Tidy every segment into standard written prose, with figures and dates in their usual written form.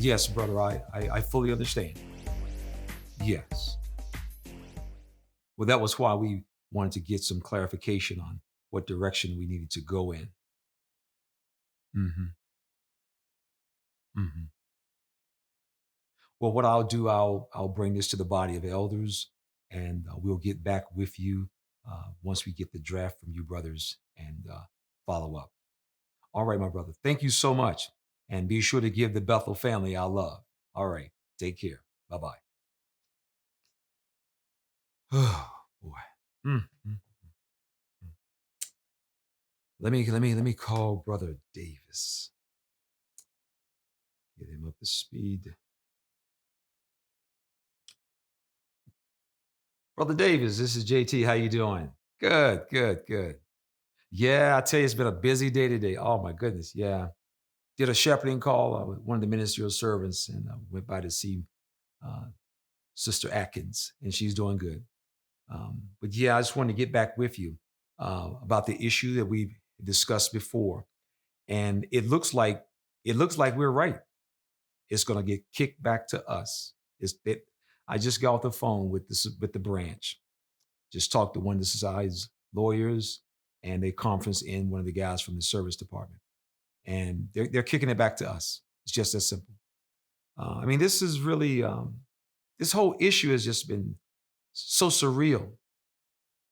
Yes, brother, I fully understand. Yes. Well, that was why we wanted to get some clarification on what direction we needed to go in. Hmm. Hmm. Well, what I'll do, I'll bring this to the body of elders, and we'll get back with you once we get the draft from you brothers and follow up. All right, my brother. Thank you so much, and be sure to give the Bethel family our love. All right, take care. Bye bye. Oh boy. Mm, mm, mm. Let me call brother Davis. Get him up to speed. Brother Davis, this is JT. How you doing? Good, good, good. Yeah, I tell you, it's been a busy day today. Oh my goodness. Yeah. Did a shepherding call with one of the ministerial servants and went by to see uh, Sister Atkins, and she's doing good. But yeah, I just wanted to get back with you about the issue that we've discussed before. And it looks like we're right. It's going to get kicked back to us. I just got off the phone with the branch. Just talked to one of the society's lawyers, and they conference in one of the guys from the service department, and they're kicking it back to us. It's just that simple. I mean, this is really this whole issue has just been so surreal.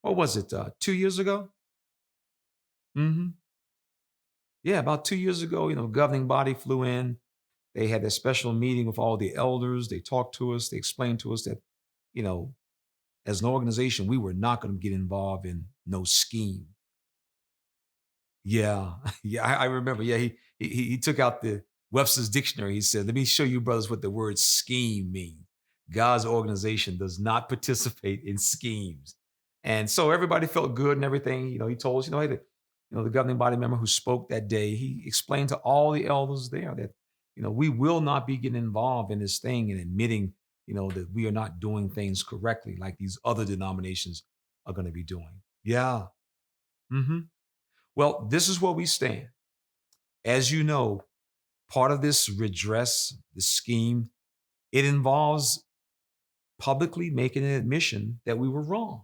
What was it? 2 years ago? Hmm. Yeah, about 2 years ago. Governing body flew in. They had a special meeting with all the elders. They talked to us. They explained to us that, you know, as an organization, we were not going to get involved in no scheme. Yeah, yeah, I remember. Yeah, he took out the Webster's dictionary. He said, "Let me show you, brothers, what the word scheme means. God's organization does not participate in schemes." And so everybody felt good and everything. He told us, hey, the governing body member who spoke that day, he explained to all the elders there that, we will not be getting involved in this thing and admitting, that we are not doing things correctly like these other denominations are going to be doing. Yeah. Hmm. Well, this is where we stand. As you know, part of this redress, the scheme, it involves publicly making an admission that we were wrong.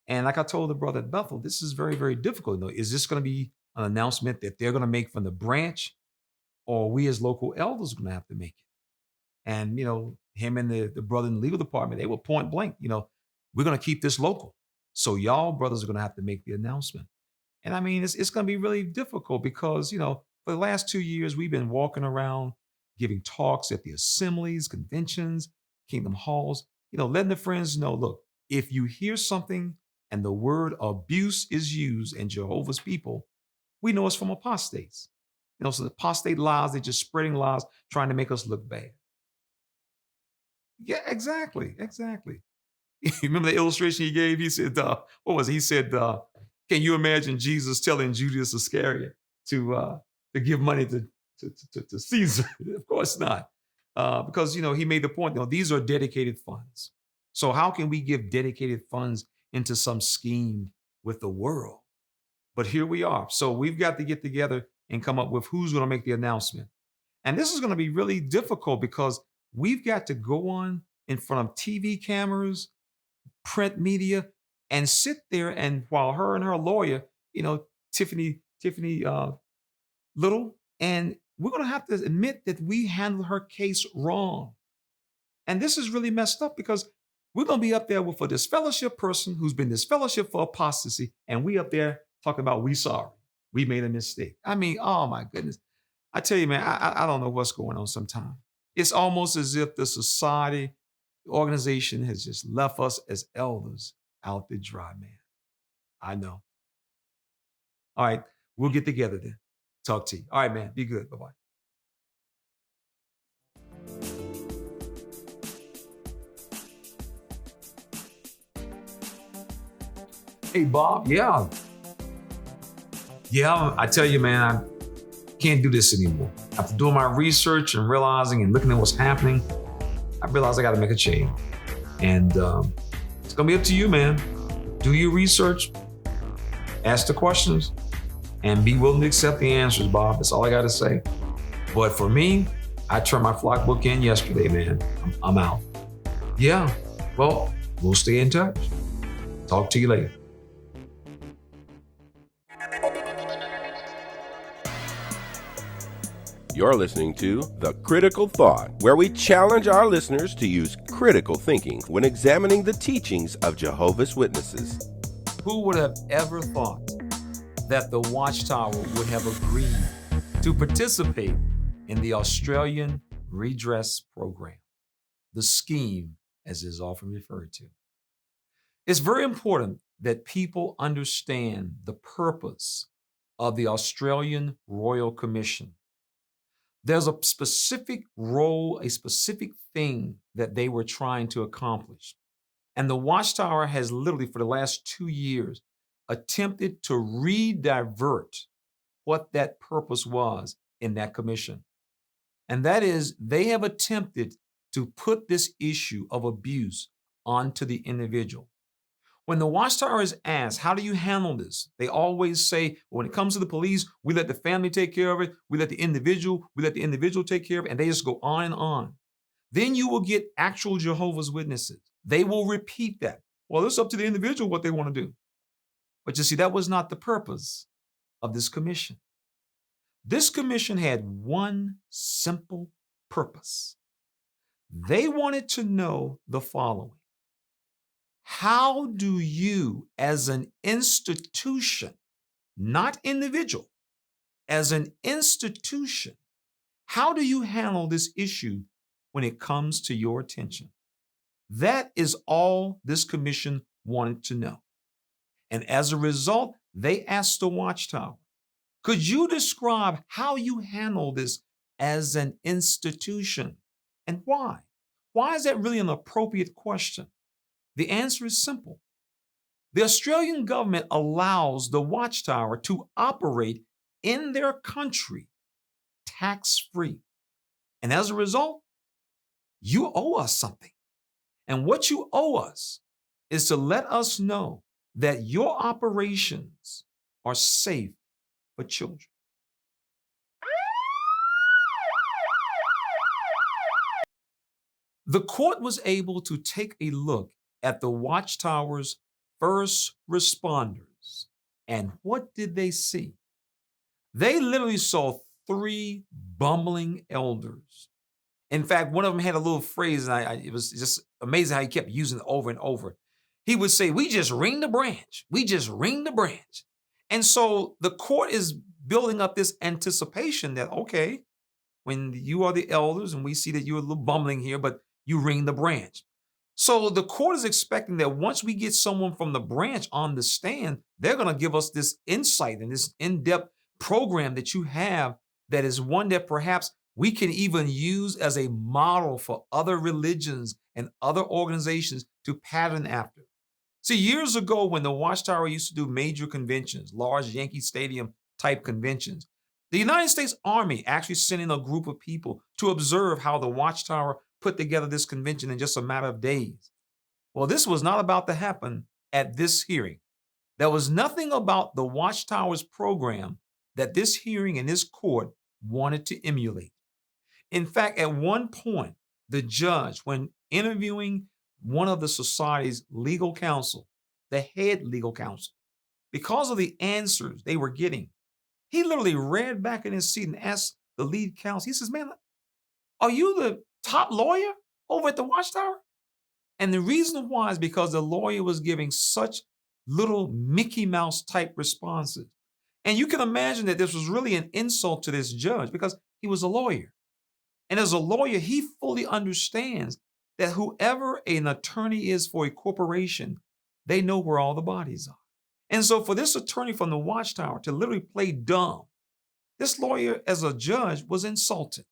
And like I told the brother at Bethel, this is very, very difficult. Is this going to be an announcement that they're going to make from the branch, or we as local elders are going to have to make it? And, him and the brother in the legal department, they were point blank, we're going to keep this local. So y'all brothers are going to have to make the announcement. And I mean, it's going to be really difficult because, for the last 2 years, we've been walking around giving talks at the assemblies, conventions, kingdom halls, letting the friends know, look, if you hear something and the word abuse is used in Jehovah's people, we know it's from apostates. So the apostate lies, they're just spreading lies, trying to make us look bad. Yeah, exactly. Exactly. You remember the illustration he gave? He said, what was it? He said, can you imagine Jesus telling Judas Iscariot to give money to Caesar? Of course not. Because, he made the point, these are dedicated funds. So how can we give dedicated funds into some scheme with the world? But here we are. So we've got to get together and come up with who's going to make the announcement. And this is going to be really difficult because we've got to go on in front of TV cameras, print media, and sit there and while her and her lawyer, Tiffany Little, and we're going to have to admit that we handled her case wrong. And this is really messed up because we're going to be up there with a disfellowship person who's been disfellowship for apostasy, and we up there talking about we sorry, we made a mistake. I mean, oh my goodness. I tell you, man, I don't know what's going on sometimes. It's almost as if the society, the organization has just left us as elders out to dry, man. I know. All right, we'll get together then. Talk to you. All right, man. Be good. Bye-bye. Hey, Bob. Yeah. Yeah, I tell you, man, I can't do this anymore. After doing my research and realizing and looking at what's happening, I realized I got to make a change. And it's going to be up to you, man. Do your research, ask the questions, and be willing to accept the answers, Bob. That's all I got to say. But for me, I turned my flock book in yesterday, man. I'm out. Yeah. Well, we'll stay in touch. Talk to you later. You're listening to The Critical Thought, where we challenge our listeners to use critical thinking when examining the teachings of Jehovah's Witnesses. Who would have ever thought that the Watchtower would have agreed to participate in the Australian Redress program, the scheme as is often referred to? It's very important that people understand the purpose of the Australian Royal Commission. There's a specific role, a specific thing that they were trying to accomplish. And the Watchtower has literally, for the last 2 years, attempted to re-divert what that purpose was in that commission. And that is, they have attempted to put this issue of abuse onto the individual. When the Watchtower is asked, how do you handle this? They always say, when it comes to the police, we let the family take care of it. We let the individual take care of it. And they just go on and on. Then you will get actual Jehovah's Witnesses. They will repeat that. Well, it's up to the individual what they want to do. But you see, that was not the purpose of this commission. This commission had one simple purpose. They wanted to know the following. How do you, as an institution, not individual, as an institution, how do you handle this issue when it comes to your attention? That is all this commission wanted to know. And as a result, they asked the Watchtower, could you describe how you handle this as an institution and why? Why is that really an appropriate question? The answer is simple. The Australian government allows the Watchtower to operate in their country tax-free. And as a result, you owe us something. And what you owe us is to let us know that your operations are safe for children. The court was able to take a look at the Watchtower's first responders. And what did they see? They literally saw 3 bumbling elders. In fact, one of them had a little phrase, and it was just amazing how he kept using it over and over. He would say, we just ring the branch. We just ring the branch. And so the court is building up this anticipation that, okay, when you are the elders and we see that you're a little bumbling here, but you ring the branch. So the court is expecting that once we get someone from the branch on the stand, they're going to give us this insight and this in-depth program that you have that is one that perhaps we can even use as a model for other religions and other organizations to pattern after. See, years ago when the Watchtower used to do major conventions, large Yankee Stadium type conventions, the United States Army actually sent in a group of people to observe how the Watchtower put together this convention in just a matter of days. Well, this was not about to happen at this hearing. There was nothing about the Watchtower's program that this hearing and this court wanted to emulate. In fact, at one point, the judge, when interviewing one of the society's legal counsel, the head legal counsel, because of the answers they were getting, he literally read back in his seat and asked the lead counsel, he says, man, are you the top lawyer over at the Watchtower? And the reason why is because the lawyer was giving such little Mickey Mouse type responses. And you can imagine that this was really an insult to this judge because he was a lawyer. And as a lawyer, he fully understands that whoever an attorney is for a corporation, they know where all the bodies are. And so for this attorney from the Watchtower to literally play dumb, this lawyer as a judge was insulted.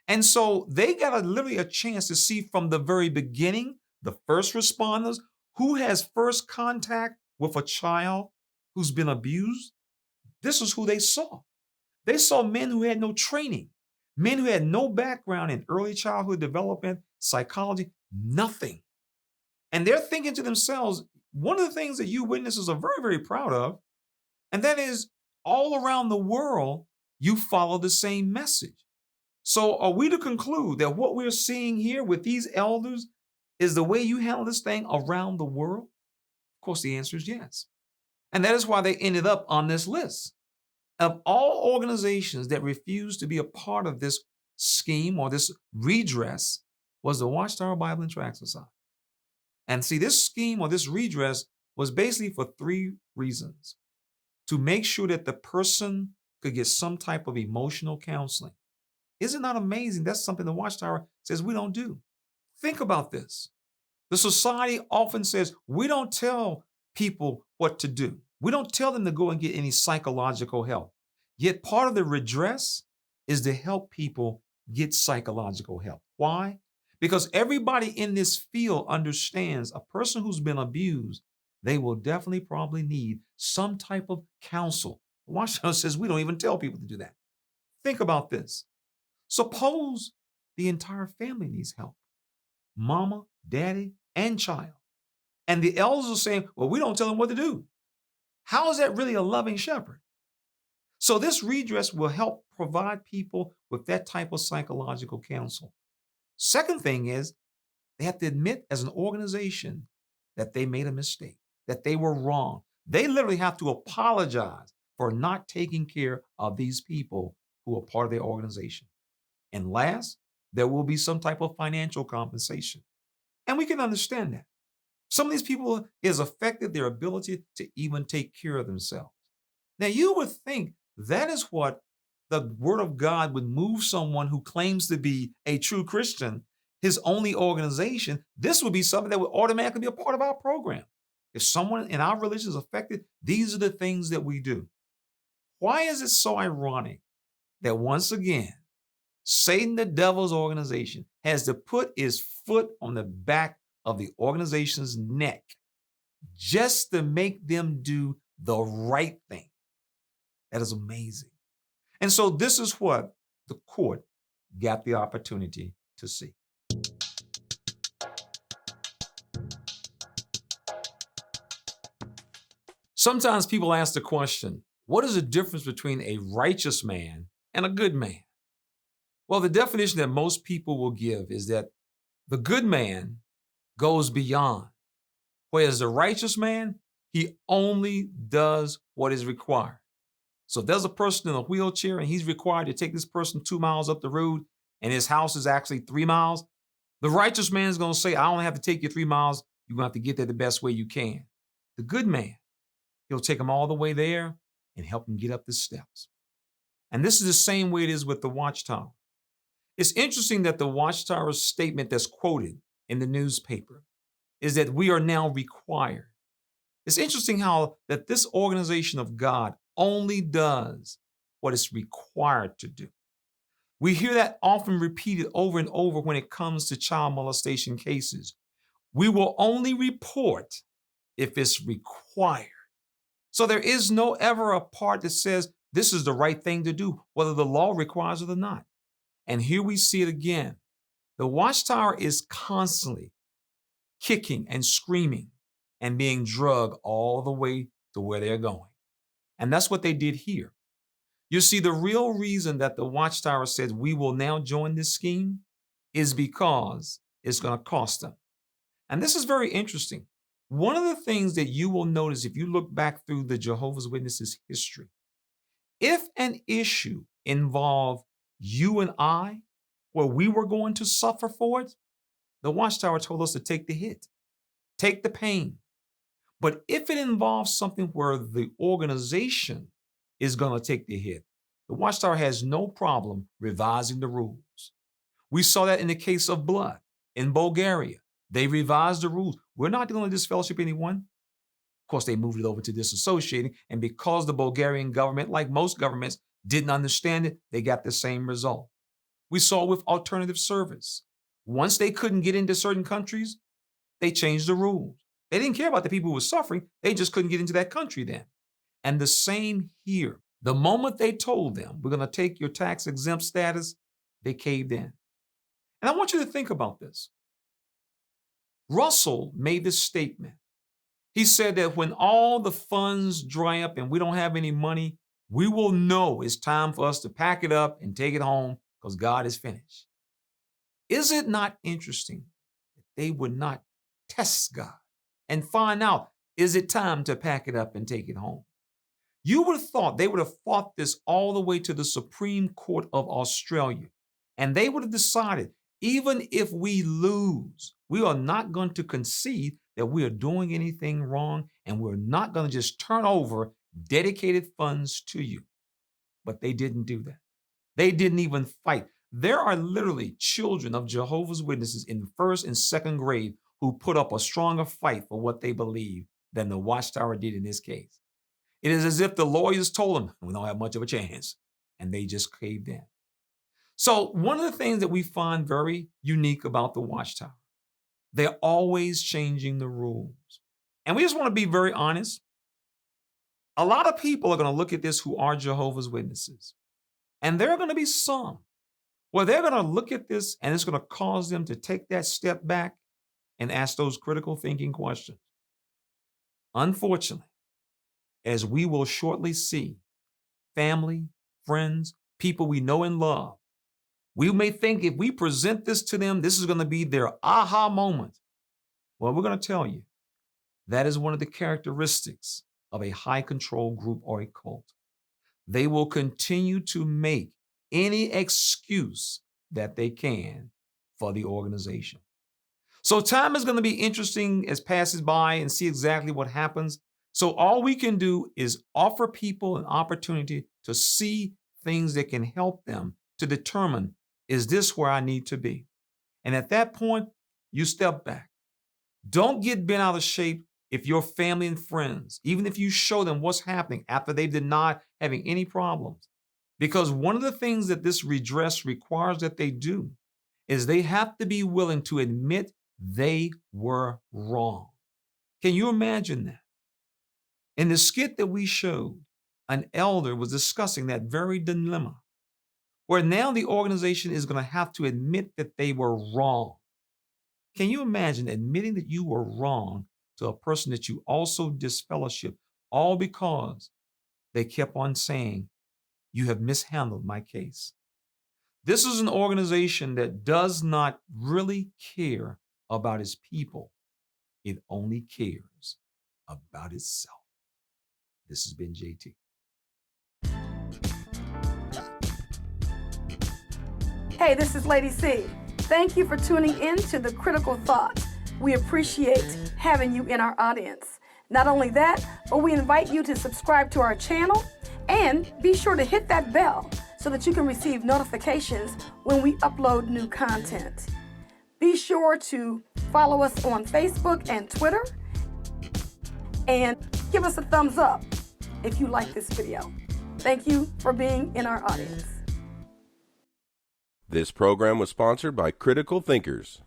And so they got literally a chance to see from the very beginning, the first responders, who has first contact with a child who's been abused. This is who they saw. They saw men who had no training, men who had no background in early childhood development, psychology, nothing. And they're thinking to themselves, one of the things that you witnesses are very, very proud of, and that is all around the world, you follow the same message. So are we to conclude that what we're seeing here with these elders is the way you handle this thing around the world? Of course, the answer is yes. And that is why they ended up on this list. Of all organizations that refused to be a part of this scheme or this redress was the Watchtower Bible and Tract Society. And see, this scheme or this redress was basically for three reasons: to make sure that the person could get some type of emotional counseling. Is it not amazing? That's something the Watchtower says we don't do. Think about this. The society often says we don't tell people what to do. We don't tell them to go and get any psychological help. Yet part of the redress is to help people get psychological help. Why? Because everybody in this field understands a person who's been abused, they will definitely probably need some type of counsel. Watchtower says we don't even tell people to do that. Think about this. Suppose the entire family needs help: mama, daddy, and child. And the elders are saying, well, we don't tell them what to do. How is that really a loving shepherd? So this redress will help provide people with that type of psychological counsel. Second thing is they have to admit as an organization that they made a mistake, that they were wrong. They literally have to apologize for not taking care of these people who are part of their organization. And last, there will be some type of financial compensation. And we can understand that. Some of these people has affected their ability to even take care of themselves. Now, you would think that is what the word of God would move someone who claims to be a true Christian, his only organization. This would be something that would automatically be a part of our program. If someone in our religion is affected, these are the things that we do. Why is it so ironic that once again, Satan, the devil's organization, has to put his foot on the back of the organization's neck just to make them do the right thing? That is amazing. And so this is what the court got the opportunity to see. Sometimes people ask the question, what is the difference between a righteous man and a good man? Well, the definition that most people will give is that the good man goes beyond, whereas the righteous man, he only does what is required. So if there's a person in a wheelchair and he's required to take this person 2 miles up the road and his house is actually 3 miles, the righteous man is going to say, I only have to take you 3 miles. You're going to have to get there the best way you can. The good man, he'll take him all the way there and help him get up the steps. And this is the same way it is with the Watchtower. It's interesting that the Watchtower's statement that's quoted in the newspaper is that we are now required. It's interesting how that this organization of God only does what it's required to do. We hear that often repeated over and over when it comes to child molestation cases. We will only report if it's required. So there is no ever a part that says this is the right thing to do, whether the law requires it or not. And here we see it again. The Watchtower is constantly kicking and screaming and being drugged all the way to where they're going. And that's what they did here. You see, the real reason that the Watchtower says we will now join this scheme is because it's going to cost them. And this is very interesting. One of the things that you will notice if you look back through the Jehovah's Witnesses history, if an issue involved you and I, where we were going to suffer for it, the Watchtower told us to take the hit, take the pain. But if it involves something where the organization is going to take the hit, the Watchtower has no problem revising the rules. We saw that in the case of blood in Bulgaria. They revised the rules. We're not going to disfellowship anyone. Of course, they moved it over to disassociating. And because the Bulgarian government, like most governments, didn't understand it, they got the same result. We saw with alternative service. Once they couldn't get into certain countries, they changed the rules. They didn't care about the people who were suffering. They just couldn't get into that country then. And the same here. The moment they told them, we're going to take your tax exempt status, they caved in. And I want you to think about this. Russell made this statement. He said that when all the funds dry up and we don't have any money, we will know it's time for us to pack it up and take it home because God is finished. Is it not interesting that they would not test God and find out, is it time to pack it up and take it home? You would have thought they would have fought this all the way to the Supreme Court of Australia, and they would have decided, even if we lose, we are not going to concede that we are doing anything wrong, and we're not going to just turn over dedicated funds to you. But they didn't do that. They didn't even fight. There are literally children of Jehovah's Witnesses in first and second grade who put up a stronger fight for what they believe than the Watchtower did in this case. It is as if the lawyers told them, we don't have much of a chance, and they just caved in. So one of the things that we find very unique about the Watchtower, they're always changing the rules. And we just want to be very honest. A lot of people are going to look at this who are Jehovah's Witnesses. And there are going to be some where they're going to look at this and it's going to cause them to take that step back and ask those critical thinking questions. Unfortunately, as we will shortly see, family, friends, people we know and love, we may think if we present this to them, this is going to be their aha moment. Well, we're going to tell you that is one of the characteristics of a high control group or a cult. They will continue to make any excuse that they can for the organization. So time is going to be interesting as passes by and see exactly what happens. So all we can do is offer people an opportunity to see things that can help them to determine, is this where I need to be? And at that point, you step back. Don't get bent out of shape if your family and friends, even if you show them what's happening after they've denied having any problems. Because one of the things that this redress requires that they do is they have to be willing to admit they were wrong. Can you imagine that? In the skit that we showed, an elder was discussing that very dilemma, where now the organization is going to have to admit that they were wrong. Can you imagine admitting that you were wrong to a person that you also disfellowship, all because they kept on saying, you have mishandled my case? This is an organization that does not really care about its people. It only cares about itself. This has been JT. Hey, this is Lady C. Thank you for tuning in to The Critical Thought. We appreciate having you in our audience. Not only that, but we invite you to subscribe to our channel and be sure to hit that bell so that you can receive notifications when we upload new content. Be sure to follow us on Facebook and Twitter and give us a thumbs up if you like this video. Thank you for being in our audience. This program was sponsored by Critical Thinkers.